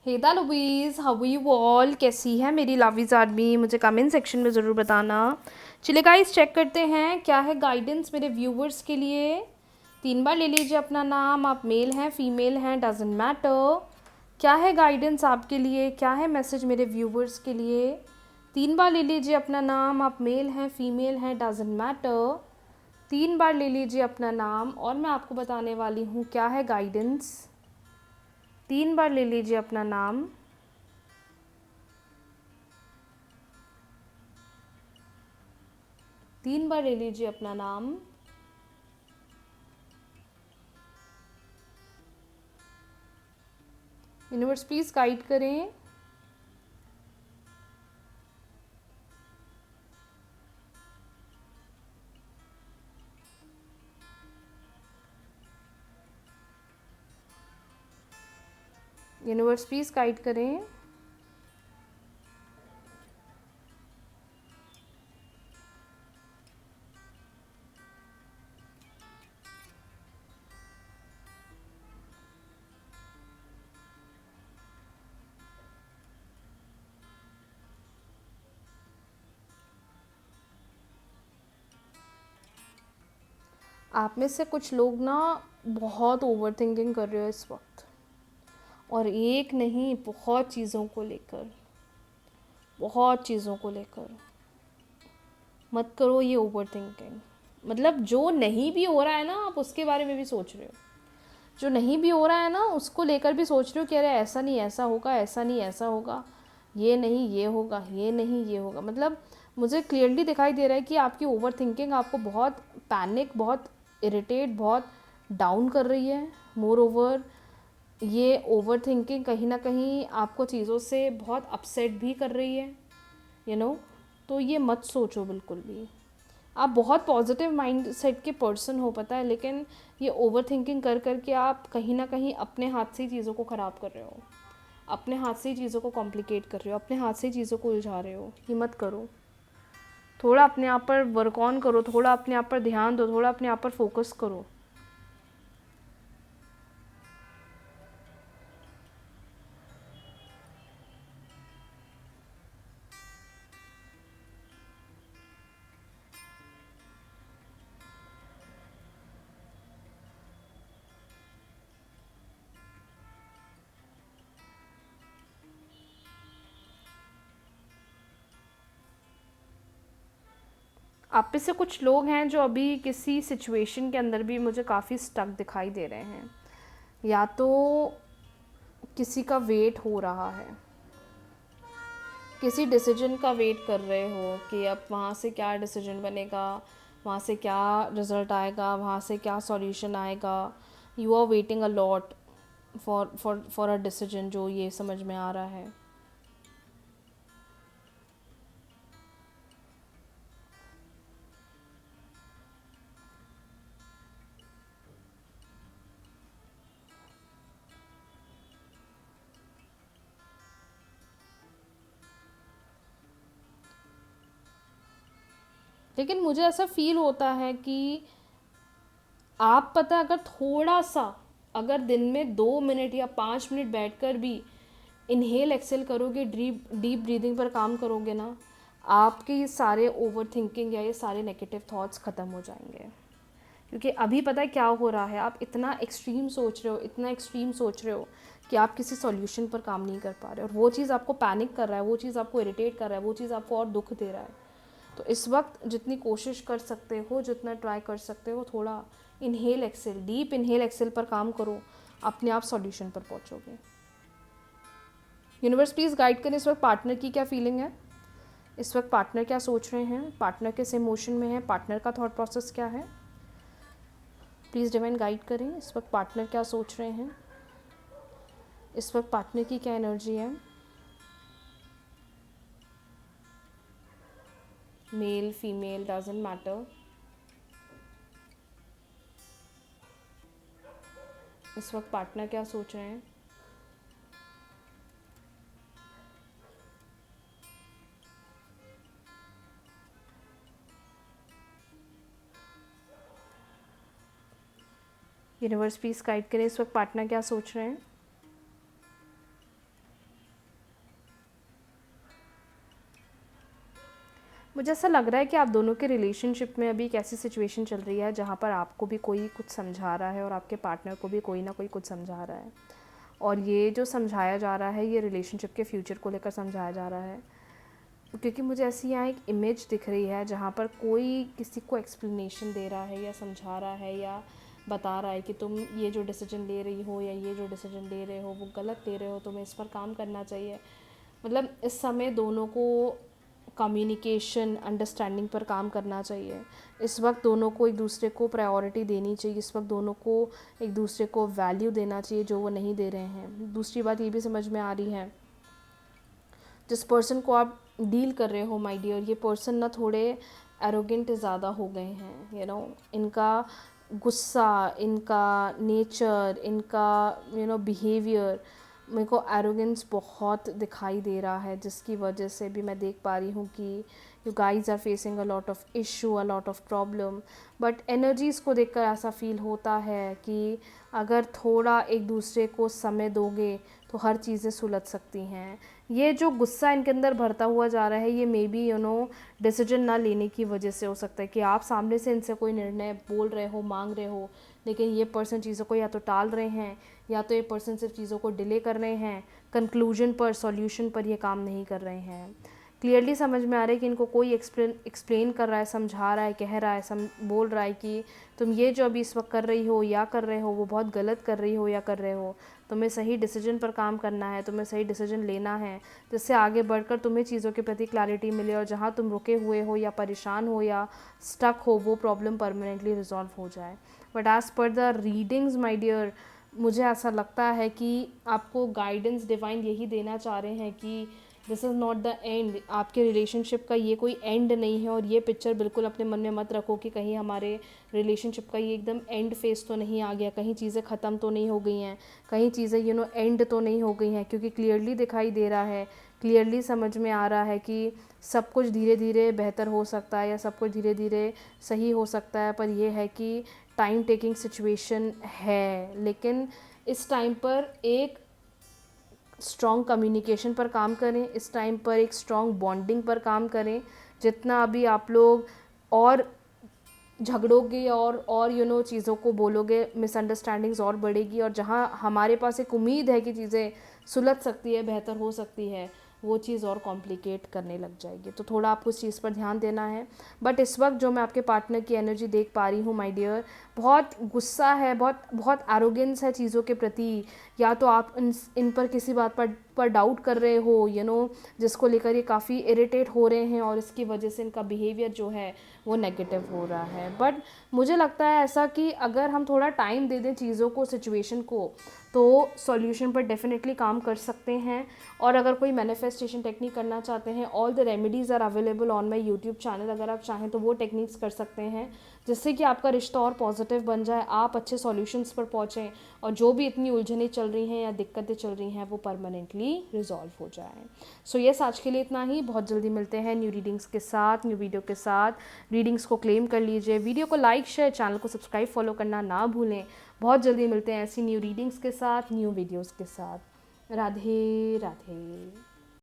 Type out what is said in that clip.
हेदा लुबीज़, how you all, कैसी है मेरी लवीज़ आर्मी, मुझे कमेंट सेक्शन में ज़रूर बताना। चलिए गाइस, चेक करते हैं क्या है गाइडेंस मेरे व्यूवर्स के लिए। 3 बार ले लीजिए अपना नाम, आप मेल हैं फीमेल हैं डजेंट मैटर। क्या है गाइडेंस आपके लिए, क्या है मैसेज मेरे व्यूवर्स के लिए। 3 बार ले लीजिए अपना नाम, आप मेल हैं फीमेल हैं डजेंट मैटर। 3 बार ले लीजिए अपना नाम और मैं आपको बताने वाली हूँ क्या है गाइडेंस। 3 बार ले लीजिए अपना नाम। 3 बार ले लीजिए अपना नाम। यूनिवर्स प्लीज़ गाइड करें। यूनिवर्स प्लीज़ गाइड करें। आप में से कुछ लोग ना बहुत ओवर थिंकिंग कर रहे हो इस वक्त, और एक नहीं बहुत चीज़ों को लेकर, बहुत चीज़ों को लेकर। मत करो ये ओवर थिंकिंग। मतलब जो नहीं भी हो रहा है ना, आप उसके बारे में भी सोच रहे हो। जो नहीं भी हो रहा है ना, उसको लेकर भी सोच रहे हो कि अरे ऐसा नहीं ऐसा होगा, ऐसा नहीं ऐसा होगा, ये नहीं ये होगा, ये नहीं ये होगा। मतलब मुझे क्लियरली दिखाई दे रहा है कि आपकी ओवर थिंकिंग आपको बहुत पैनिक, बहुत इरिटेट, बहुत डाउन कर रही है। मोर ओवर ये ओवर थिंकिंग कहीं ना कहीं आपको चीज़ों से बहुत अपसेट भी कर रही है, यू नो। तो ये मत सोचो बिल्कुल भी। आप बहुत पॉजिटिव माइंड सेट के पर्सन हो, पता है, लेकिन ये ओवर थिंकिंग कर कर के आप कहीं ना कहीं अपने हाथ से ही चीज़ों को ख़राब कर रहे हो, अपने हाथ से ही चीज़ों को कॉम्प्लिकेट कर रहे हो, अपने हाथ से ही चीज़ों को उलझा रहे हो। ये मत करो। थोड़ा अपने आप पर वर्क ऑन करो, थोड़ा अपने आप पर ध्यान दो, थोड़ा अपने आप पर फोकस करो। आप में से कुछ लोग हैं जो अभी किसी सिचुएशन के अंदर भी मुझे काफ़ी स्टक दिखाई दे रहे हैं। या तो किसी का वेट हो रहा है, किसी डिसीजन का वेट कर रहे हो कि अब वहाँ से क्या डिसीजन बनेगा, वहाँ से क्या रिज़ल्ट आएगा, वहाँ से क्या सॉल्यूशन आएगा। You are waiting a lot for a decision, जो ये समझ में आ रहा है। लेकिन मुझे ऐसा फील होता है कि आप, पता है, अगर थोड़ा सा, अगर दिन में 2 मिनट या 5 मिनट बैठकर भी इनहेल एक्सेल करोगे, डीप डीप ब्रीदिंग पर काम करोगे ना, आपके ये सारे ओवर थिंकिंग या ये सारे नेगेटिव थॉट्स ख़त्म हो जाएंगे। क्योंकि अभी पता है क्या हो रहा है, आप इतना एक्सट्रीम सोच रहे हो, इतना एक्सट्रीम सोच रहे हो कि आप किसी सॉल्यूशन पर काम नहीं कर पा रहे, और वो चीज़ आपको पैनिक कर रहा है, वो चीज़ आपको इरिटेट कर रहा है, वो चीज़ आपको और दुख दे रहा है। तो इस वक्त जितनी कोशिश कर सकते हो, जितना ट्राई कर सकते हो, थोड़ा inhale exhale, deep inhale exhale पर काम करो, अपने आप सॉल्यूशन पर पहुंचोगे। यूनिवर्स प्लीज़ गाइड करें, इस वक्त पार्टनर की क्या फीलिंग है, इस वक्त पार्टनर क्या सोच रहे हैं, पार्टनर किस इमोशन में है, पार्टनर का थॉट प्रोसेस क्या है। प्लीज़ डिवाइन गाइड करें, इस वक्त पार्टनर क्या सोच रहे हैं, इस वक्त पार्टनर की क्या एनर्जी है। Male female doesn't matter. इस वक्त पार्टनर क्या सोच रहे हैं। यूनिवर्स प्लीज़ गाइड करें, इस वक्त पार्टनर क्या सोच रहे हैं। मुझे ऐसा लग रहा है कि आप दोनों के रिलेशनशिप में अभी एक ऐसी सिचुएशन चल रही है जहाँ पर आपको भी कोई कुछ समझा रहा है और आपके पार्टनर को भी कोई ना कोई कुछ समझा रहा है, और ये जो समझाया जा रहा है ये रिलेशनशिप के फ्यूचर को लेकर समझाया जा रहा है। क्योंकि मुझे ऐसी यहाँ एक इमेज दिख रही है जहाँ पर कोई किसी को एक्सप्लेनेशन दे रहा है या समझा रहा है या बता रहा है कि तुम ये जो डिसीजन ले रही हो या ये जो डिसीजन ले रहे हो वो गलत ले रहे हो, तुम्हें इस पर काम करना चाहिए। मतलब इस समय दोनों को कम्युनिकेशन अंडरस्टैंडिंग पर काम करना चाहिए। इस वक्त दोनों को एक दूसरे को प्रायोरिटी देनी चाहिए। इस वक्त दोनों को एक दूसरे को वैल्यू देना चाहिए जो वो नहीं दे रहे हैं। दूसरी बात ये भी समझ में आ रही है, जिस पर्सन को आप डील कर रहे हो माय डियर, ये पर्सन ना थोड़े एरोगेंट ज़्यादा हो गए हैं। इनका गुस्सा, इनका नेचर, इनका बिहेवियर, मेरे को एरोगेंस बहुत दिखाई दे रहा है, जिसकी वजह से भी मैं देख पा रही हूँ कि you guys are facing a lot of issue, a lot of problem. But energies को देखकर ऐसा फील होता है कि अगर थोड़ा एक दूसरे को समय दोगे तो हर चीज़ें सुलझ सकती हैं। ये जो गुस्सा इनके अंदर भरता हुआ जा रहा है ये मे बी डिसीजन ना लेने की वजह से हो सकता है कि आप सामने से इनसे कोई निर्णय बोल रहे हो, मांग रहे हो, लेकिन ये पर्सन चीज़ों को या तो टाल रहे हैं या तो ये पर्सन सिर्फ चीज़ों को डिले कर रहे हैं, कंक्लूजन पर, सॉल्यूशन पर ये काम नहीं कर रहे हैं। क्लियरली समझ में आ रहा है कि इनको कोई एक्सप्लेन कर रहा है, समझा रहा है, कह रहा है, बोल रहा है कि तुम ये जो अभी इस वक्त कर रही हो या कर रहे हो वो बहुत गलत कर रही हो या कर रहे हो। तुम्हें सही डिसीजन पर काम करना है, तुम्हें सही डिसीजन लेना है जिससे आगे बढ़कर तुम्हें चीज़ों के प्रति क्लैरिटी मिले और जहाँ तुम रुके हुए हो या परेशान हो या स्टक हो वो प्रॉब्लम परमानेंटली रिजॉल्व हो जाए। But as per the readings my dear, मुझे ऐसा लगता है कि आपको गाइडेंस डिवाइन यही देना चाह रहे हैं कि this is not the end. आपके रिलेशनशिप का ये कोई एंड नहीं है, और ये पिक्चर बिल्कुल अपने मन में मत रखो कि कहीं हमारे रिलेशनशिप का ये एकदम एंड फेस तो नहीं आ गया, कहीं चीज़ें ख़त्म तो नहीं हो गई हैं, कहीं चीज़ें एंड तो नहीं हो गई हैं। क्योंकि क्लियरली दिखाई दे रहा है, क्लियरली समझ में आ रहा है कि सब कुछ धीरे धीरे बेहतर हो सकता है या सब कुछ धीरे धीरे सही हो सकता है। पर यह है कि टाइम टेकिंग सिचुएशन है, लेकिन इस टाइम पर एक स्ट्रॉन्ग कम्युनिकेशन पर काम करें, इस टाइम पर एक स्ट्रॉन्ग बॉन्डिंग पर काम करें। जितना अभी आप लोग और झगड़ोगे और चीज़ों को बोलोगे, मिसअंडरस्टैंडिंग्स और बढ़ेगी, और जहाँ हमारे पास एक उम्मीद है कि चीज़ें सुलझ सकती है, बेहतर हो सकती है, वो चीज़ और कॉम्प्लिकेट करने लग जाएगी। तो थोड़ा आपको उस चीज़ पर ध्यान देना है। बट इस वक्त जो मैं आपके पार्टनर की एनर्जी देख पा रही हूँ माय डियर, बहुत गुस्सा है, बहुत बहुत एरोगेंस है चीज़ों के प्रति। या तो आप इन पर किसी बात पर डाउट कर रहे हो जिसको लेकर ये काफ़ी इरिटेट हो रहे हैं, और इसकी वजह से इनका बिहेवियर जो है वो नेगेटिव हो रहा है। बट मुझे लगता है ऐसा कि अगर हम थोड़ा टाइम दे दें चीज़ों को, सिचुएशन को, तो सॉल्यूशन पर डेफिनेटली काम कर सकते हैं। और अगर कोई मैनिफेस्टेशन टेक्निक करना चाहते हैं, all the remedies are available on my YouTube channel. अगर आप चाहें तो वो टेक्निक्स कर सकते हैं जिससे कि आपका रिश्ता और पॉजिटिव बन जाए, आप अच्छे सॉल्यूशंस पर पहुँचें और जो भी इतनी उलझनें चल रही हैं या दिक्कतें चल रही हैं वो परमानेंटली रिजॉल्व हो जाए। सो यस, आज के लिए इतना ही। बहुत जल्दी मिलते हैं न्यू रीडिंग्स के साथ, न्यू वीडियो के साथ। रीडिंग्स को क्लेम कर लीजिए, वीडियो को लाइक, शेयर, चैनल को सब्सक्राइब, फॉलो करना ना भूलें। बहुत जल्दी मिलते हैं ऐसी न्यू रीडिंग्स के साथ, न्यू वीडियोज़ के साथ। राधे राधे।